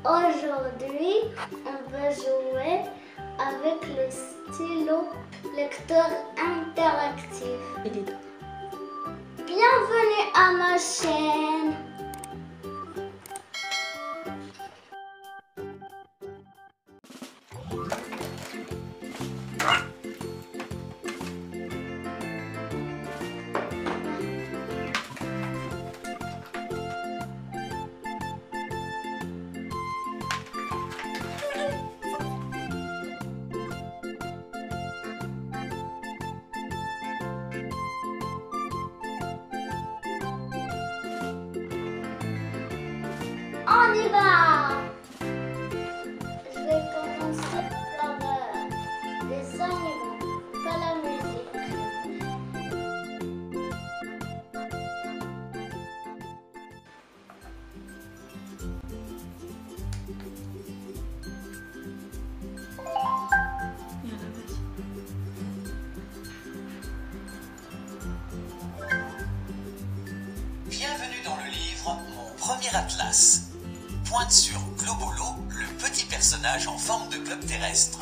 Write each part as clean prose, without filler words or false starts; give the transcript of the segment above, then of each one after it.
Aujourd'hui, on va jouer avec le stylo lecteur interactif. Bienvenue à ma chaîne. On y va! Je vais commencer par les animaux, pas la musique. Bienvenue dans le livre Mon premier atlas. Pointe sur Globolo, le petit personnage en forme de globe terrestre.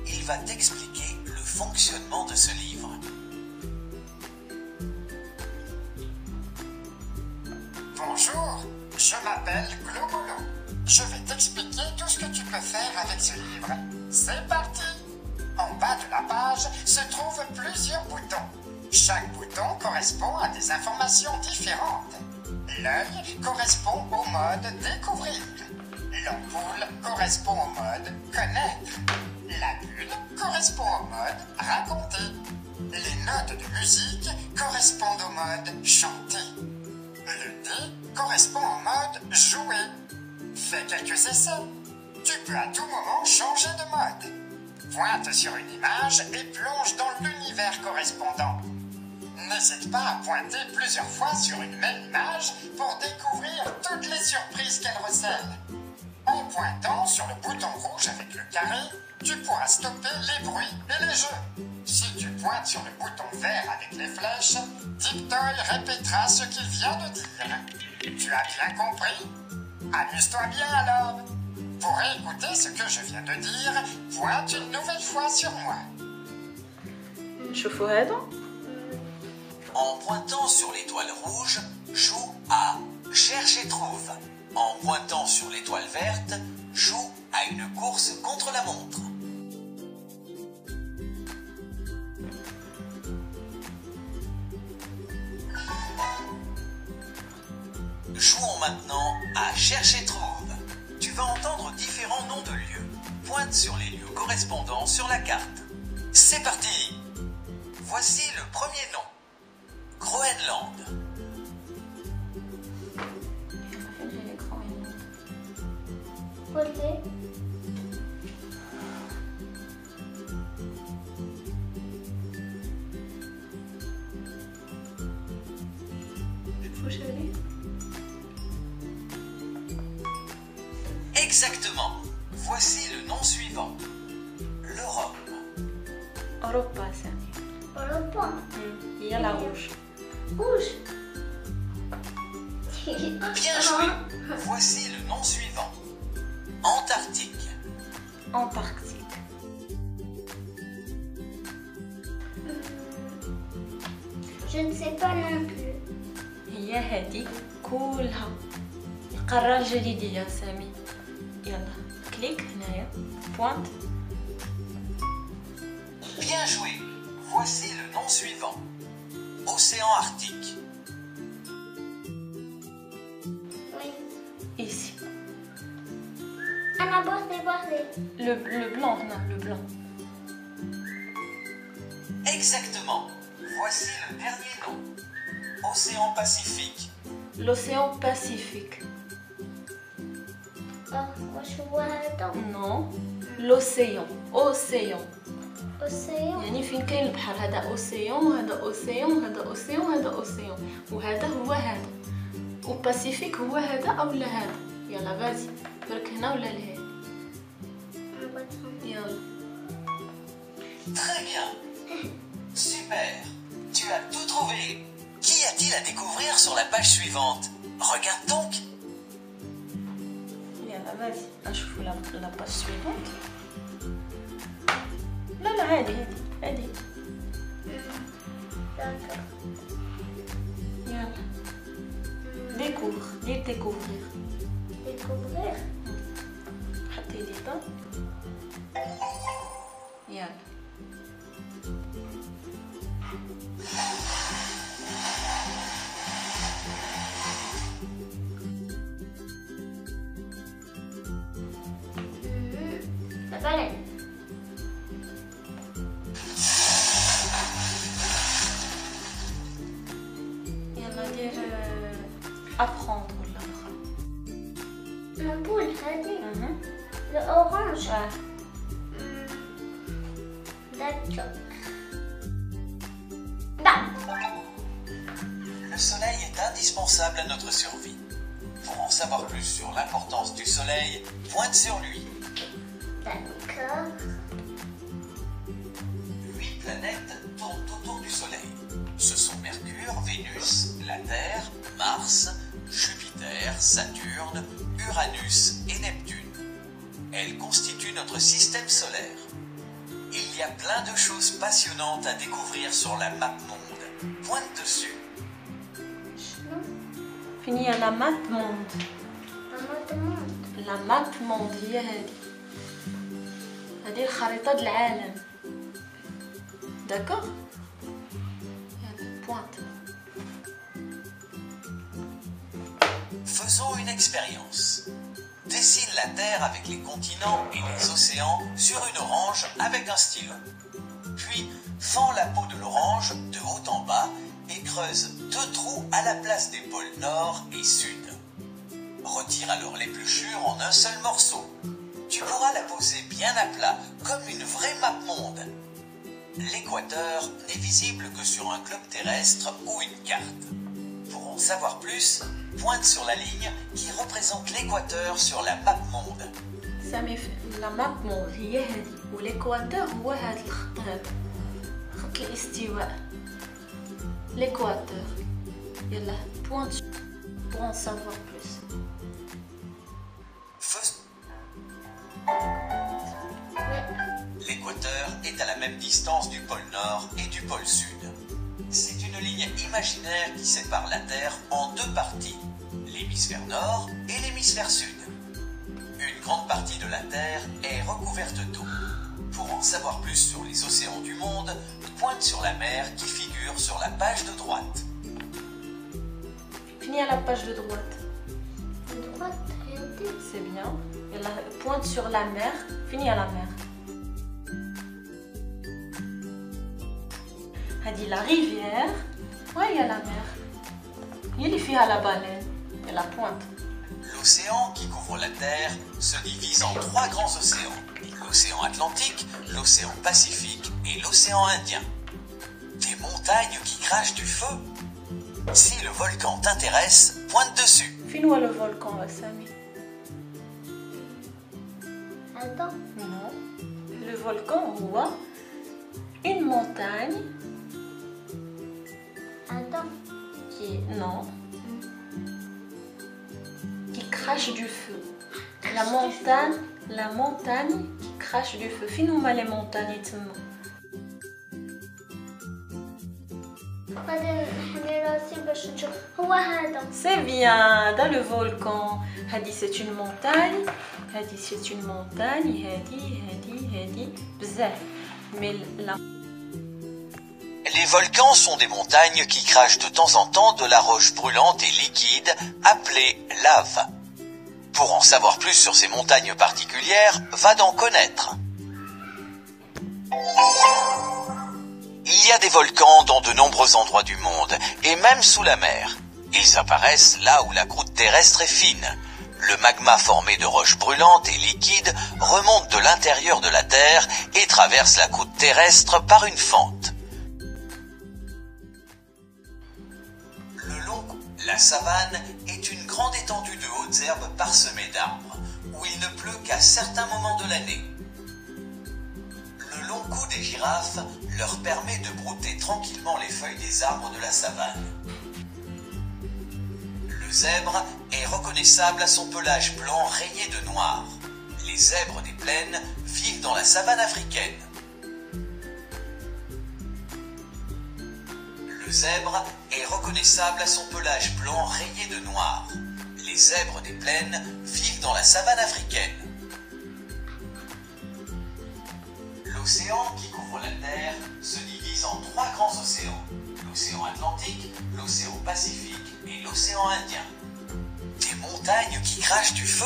Il va t'expliquer le fonctionnement de ce livre. Bonjour, je m'appelle Globolo. Je vais t'expliquer tout ce que tu peux faire avec ce livre. C'est parti! En bas de la page se trouvent plusieurs boutons. Chaque bouton correspond à des informations différentes. L'œil correspond au mode découvrir. L'ampoule correspond au mode connaître. La bulle correspond au mode raconter. Les notes de musique correspondent au mode chanter. Le dé correspond au mode jouer. Fais quelques essais. Tu peux à tout moment changer de mode. Pointe sur une image et plonge dans l'univers correspondant. N'hésite pas à pointer plusieurs fois sur une même image pour découvrir toutes les surprises qu'elle recèle. En pointant sur le bouton rouge avec le carré, tu pourras stopper les bruits et les jeux. Si tu pointes sur le bouton vert avec les flèches, Tiptoy répétera ce qu'il vient de dire. Tu as bien compris? Amuse-toi bien alors. Pour écouter ce que je viens de dire, pointe une nouvelle fois sur moi. شوفوا هذا En pointant sur l'étoile rouge, joue à Cherche et trouve. En pointant sur l'étoile verte, joue à une course contre la montre. Jouons maintenant à Cherche et trouve. Tu vas entendre différents noms de lieux. Pointe sur les lieux correspondants sur la carte. C'est parti! Voici le premier nom. Groenland. Côté. Exactement. Voici le nom suivant. L'Europe. أوروبا سامي Europa. هي لا روج Rouge. Bien joué. Voici le nom suivant. Antarctique. أنتاركتيك Je ne sais pas non plus. هي هذه كلها القارة الجليدية سامي يلا كليك هنايا بوينت Bien joué. Voici le nom suivant. Océan Arctique. Oui. ici Anna, bordé. le blanc هنا le blanc Exactement. Voici le dernier nom. Océan Pacifique. l'océan Pacifique Oh, je vois هذا. non l'océan océan Océan. يعني فين كاين البحر هذا اوسيون وهذا اوسيون وهذا اوسيون وهذا اوسيون وهذا هو هذا وباسيفيك هو هذا او لا هذا يلا فازي برك هنا ولا لهنا يلا Très bien. Super. Tu as tout trouvé. Qu'y a-t-il à découvrir sur la page suivante? Regarde donc. يلا vas-y, نشوفوا la page suivante. لا هذه D'accord. يلا découvre découvrir Découvrir. حطي لي طن يلا La baleine. يلا دير apprendre ولا اخرى. L'ampoule, هذه. Le orange. D'accord. Le soleil est indispensable à notre survie. Pour en savoir plus sur l'importance du soleil, pointe sur lui. D'accord. 8 planètes tournent autour du soleil. Ce sont Mercure, Vénus, la Terre, Mars, Jupiter, Saturne, Uranus et Neptune. Elles constituent notre système solaire. Il y a plein de choses passionnantes à découvrir sur la map monde. Pointe dessus. فين هي la map monde. La la map monde هي هذه الخريطة د العالم. d'accord يلا pointe. Faisons une expérience. Dessine la Terre avec les continents et les océans sur une orange avec un stylo. Puis, fends la peau de l'orange de haut en bas et creuse 2 trous à la place des pôles nord et sud. Retire alors l'épluchure en un seul morceau. Tu pourras la poser bien à plat, comme une vraie map monde. L'équateur n'est visible que sur un globe terrestre ou une carte. Pour en savoir plus, pointe sur la ligne qui représente l'équateur sur la map monde. سامي la map monde هي هذه والإكواتور هو هذا الخط هذا خط الاستواء l'équateur. يلا pointe pour en savoir plus. L'équateur est à la même distance du pôle nord et du pôle sud. C'est une ligne imaginaire qui sépare la Terre en 2 parties, l'hémisphère nord et l'hémisphère sud. Une grande partie de la Terre est recouverte d'eau. Pour en savoir plus sur les océans du monde, pointe sur la mer qui figure sur la page de droite. Finis à la page de droite. De droite, regardez. C'est bien. Et la pointe sur la mer. Finis à la mer. هذه la rivière. Ouais, il y a la mer. Il y a la baleine. Et la pointe. L'océan qui couvre la Terre se divise en 3 grands océans. L'océan Atlantique, l'océan Pacifique et l'océan Indien. Des montagnes qui crachent du feu. Si le volcan t'intéresse, pointe dessus. Finis le volcan, Samy. Attends. Non. Le volcan, voit une montagne Attends. qui non qui crache du feu. La montagne qui crache du feu. Finis les montagnes. C'est bien, dans le volcan. Hadi c'est une montagne. Hadi c'est une montagne. Hadi. Bzaf. Mais la... Les volcans sont des montagnes qui crachent de temps en temps de la roche brûlante et liquide appelée lave. Pour en savoir plus sur ces montagnes particulières, va d'en connaître. Il y a des volcans dans de nombreux endroits du monde, et même sous la mer. Ils apparaissent là où la croûte terrestre est fine. Le magma formé de roches brûlantes et liquides remonte de l'intérieur de la Terre et traverse la croûte terrestre par une fente. La savane est une grande étendue de hautes herbes parsemées d'arbres, où il ne pleut qu'à certains moments de l'année. Le long cou des girafes leur permet de brouter tranquillement les feuilles des arbres de la savane. Le Le zèbre est reconnaissable à son pelage blanc rayé de noir. Les zèbres des plaines vivent dans la savane africaine. Le zèbre est reconnaissable à son pelage blanc rayé de noir. Les zèbres des plaines vivent dans la savane africaine. L'océan qui couvre la Terre se divise en 3 grands océans. L'océan Atlantique, l'océan Pacifique et l'océan Indien. Des montagnes qui crachent du feu?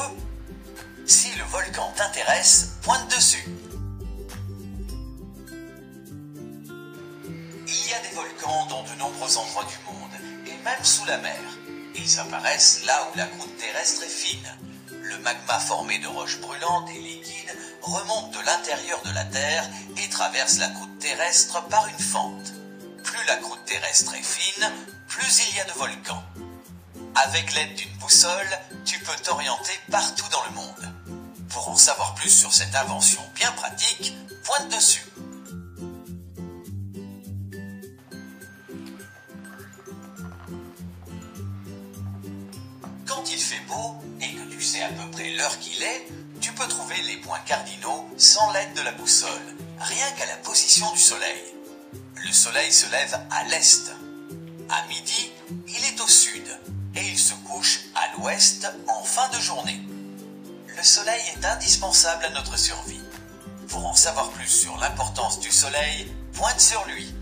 Si le volcan t'intéresse, pointe dessus. Il y a des volcans dans de nombreux endroits du monde, et même sous la mer. Ils apparaissent là où la croûte terrestre est fine. Le magma formé de roches brûlantes et liquides remonte de l'intérieur de la Terre et traverse la croûte terrestre par une fente. Plus la croûte terrestre est fine, plus il y a de volcans. Avec l'aide d'une boussole, tu peux t'orienter partout dans le monde. Pour en savoir plus sur cette invention bien pratique, pointe dessus. Quand il fait beau et que tu sais à peu près l'heure qu'il est, tu peux trouver les points cardinaux sans l'aide de la boussole, rien qu'à la position du soleil. Le soleil se lève à l'est. À midi, il est au sud et il se couche à l'ouest en fin de journée. Le soleil est indispensable à notre survie. Pour en savoir plus sur l'importance du soleil, pointe sur lui.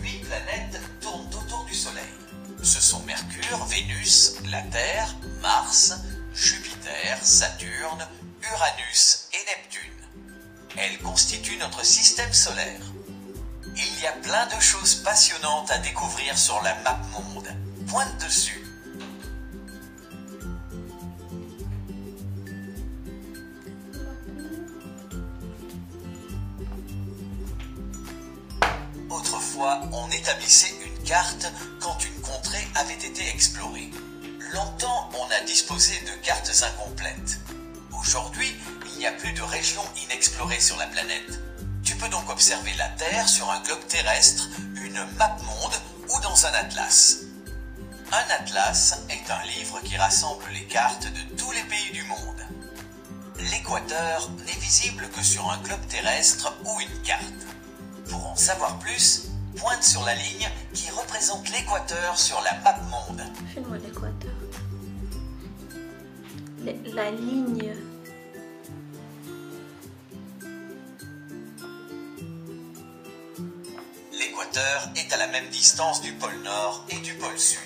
8 planètes tournent autour du soleil. Ce sont Mercure, Vénus, la Terre, Mars, Jupiter, Saturne, Uranus et Neptune. Elles constituent notre système solaire. Il y a plein de choses passionnantes à découvrir sur la map monde. Pointe dessus. Autrefois, on établissait une carte quand une contrée avait été explorée. Longtemps, on a disposé de cartes incomplètes. Aujourd'hui, il n'y a plus de régions inexplorées sur la planète. Tu peux donc observer la Terre sur un globe terrestre, une map monde ou dans un atlas. Un atlas est un livre qui rassemble les cartes de tous les pays du monde. L'équateur n'est visible que sur un globe terrestre ou une carte. Pour en savoir plus, pointe sur la ligne qui représente l'équateur sur la map monde. شنو l'équateur? La ligne. L'équateur est à la même distance du pôle Nord et du pôle Sud.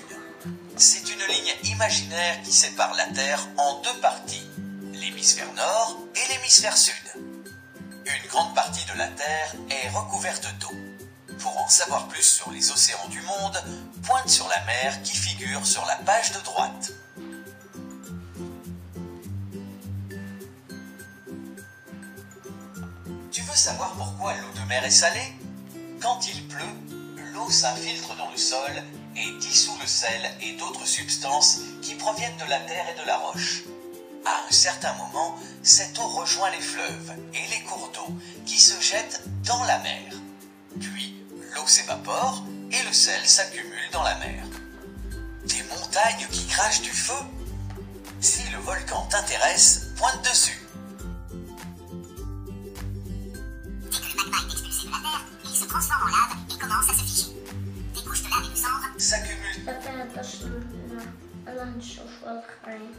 C'est une ligne imaginaire qui sépare la Terre en 2 parties, l'hémisphère Nord et l'hémisphère Sud. Une grande partie de la Terre est recouverte d'eau. Pour en savoir plus sur les océans du monde, pointe sur la mer qui figure sur la page de droite. Tu veux savoir pourquoi l'eau de mer est salée? Quand il pleut, l'eau s'infiltre dans le sol et dissout le sel et d'autres substances qui proviennent de la terre et de la roche. À un certain moment, cette eau rejoint les fleuves et les cours d'eau qui se jettent dans la mer. Puis, l'eau s'évapore et le sel s'accumule dans la mer. Des montagnes qui crachent du feu? Si le volcan t'intéresse, pointe dessus. Dès que le magma est expulsé de la Terre, il se transforme en lave et commence à se figer. Des couches de lave et de cendres S'accumulent. يلا نشوف الآخرين.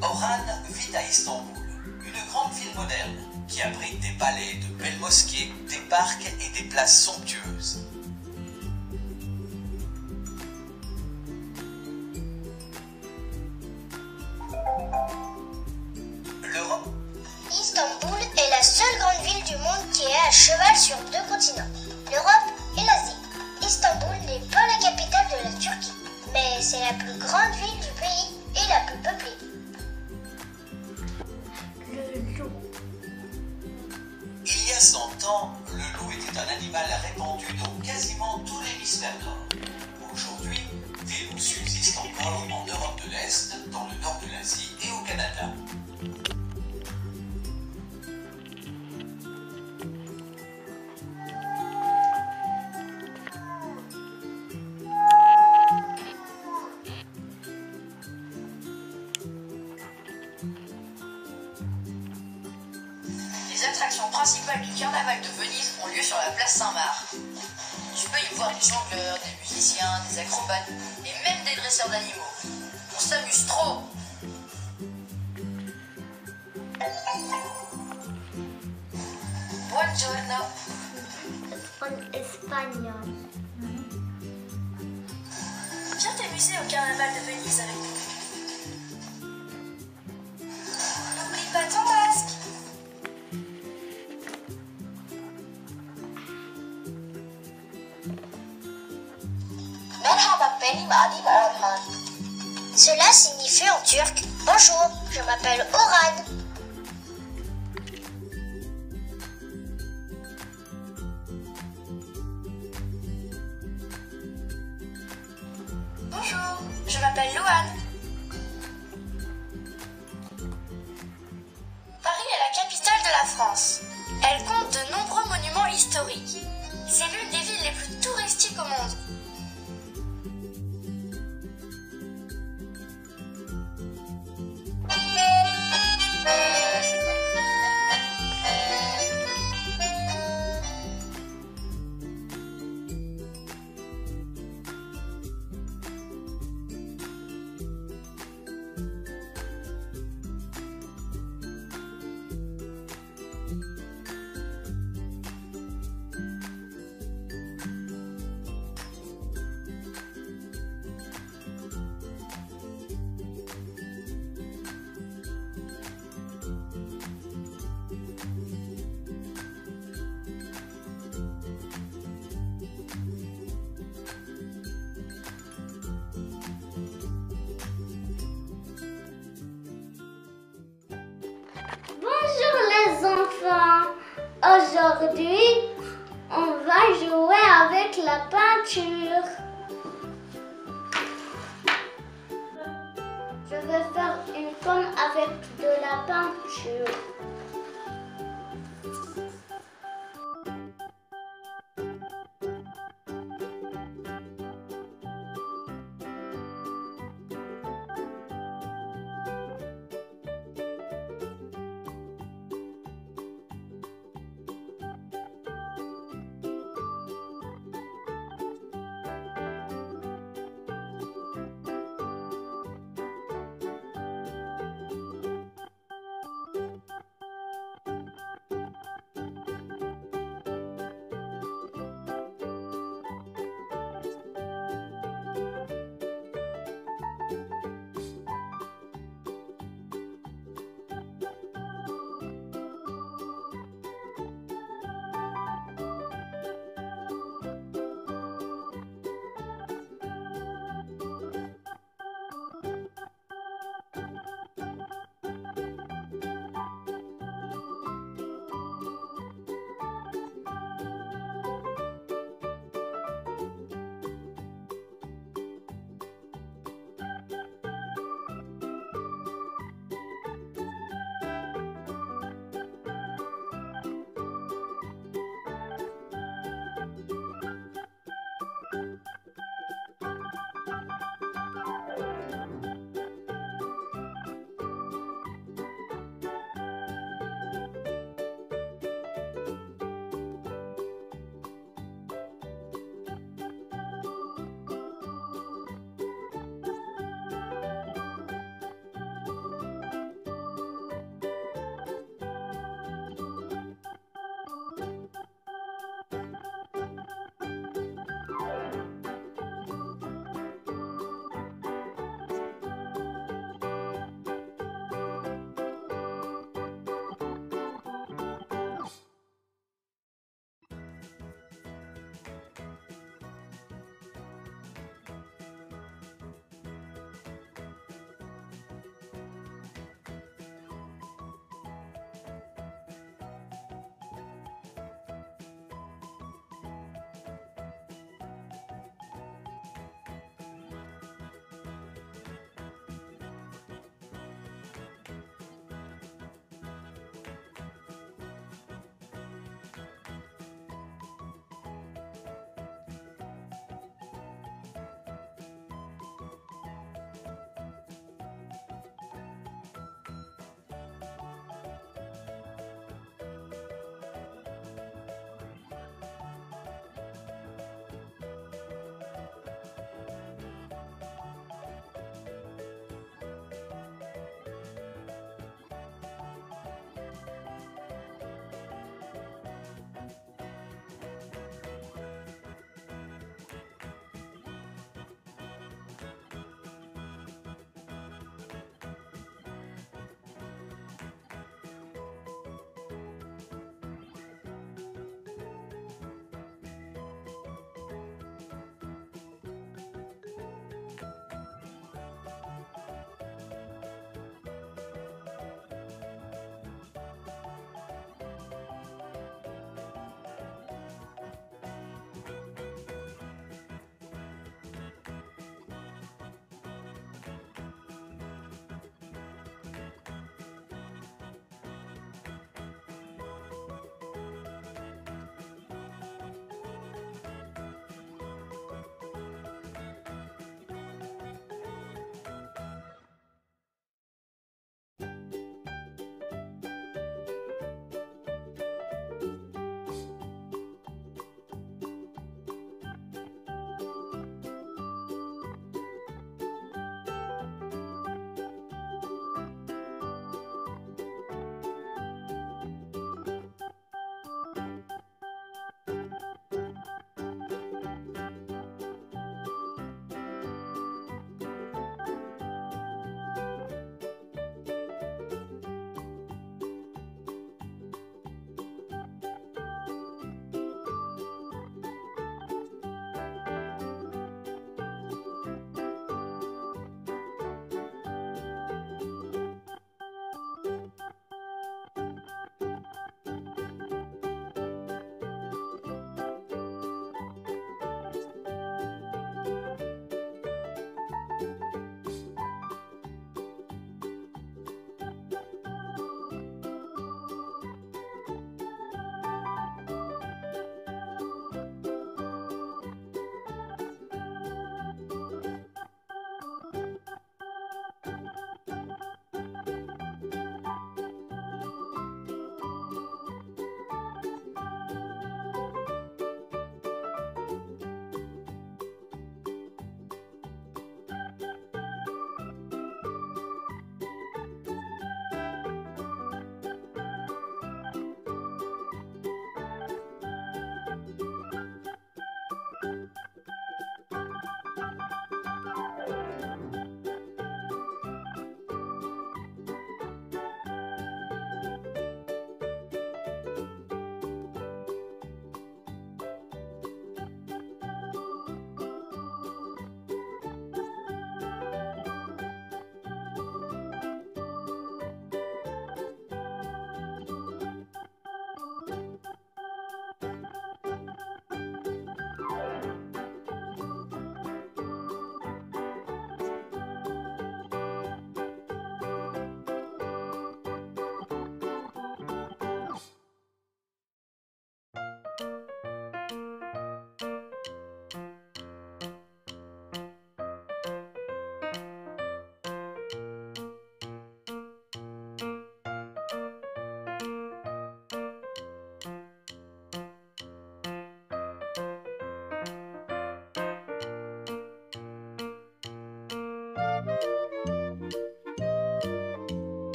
Orhan vit à Istanbul, une grande ville moderne qui abrite des palais, de belles mosquées, des parcs et des places somptueuses. L'Europe Istanbul est la seule grande ville du monde qui est à cheval sur 2 continents, l'Europe et l'Asie. Istanbul n'est pas la capitale de la Turquie, mais c'est la plus grande ville du pays et la plus peuplée. Le loup. Il y a 100 ans, le loup était un animal répandu dans quasiment tout l'hémisphère nord. Aujourd'hui, des loups subsistent encore en Europe de l'Est, dans le nord de l'Asie et au Canada. Les attractions principales du carnaval de Venise ont lieu sur la place Saint-Marc. Tu peux y voir des jongleurs, des musiciens, des acrobates et même des dresseurs d'animaux. On s'amuse trop! Buongiorno! En espagnol. Viens t'amuser au carnaval de Venise avec nous. N'oublie pas ton masque! Cela signifie en turc bonjour, je m'appelle Orhan. Bonjour, je m'appelle Louane. Paris est la capitale de la France. Elle compte de nombreux monuments historiques. C'est l'une des villes les plus touristiques au monde. Bonjour les enfants. Aujourd'hui, on va jouer avec la peinture. Je vais faire une pomme avec de la peinture.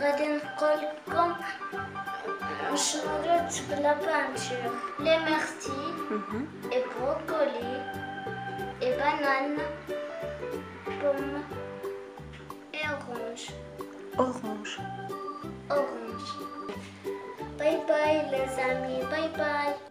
غادي نقولكم شنو درت بلا بانتور. لي ميرسي اي بروكولي اي بانان بوم اي اورانج. Orange. Orange. Bye bye les amis, bye bye.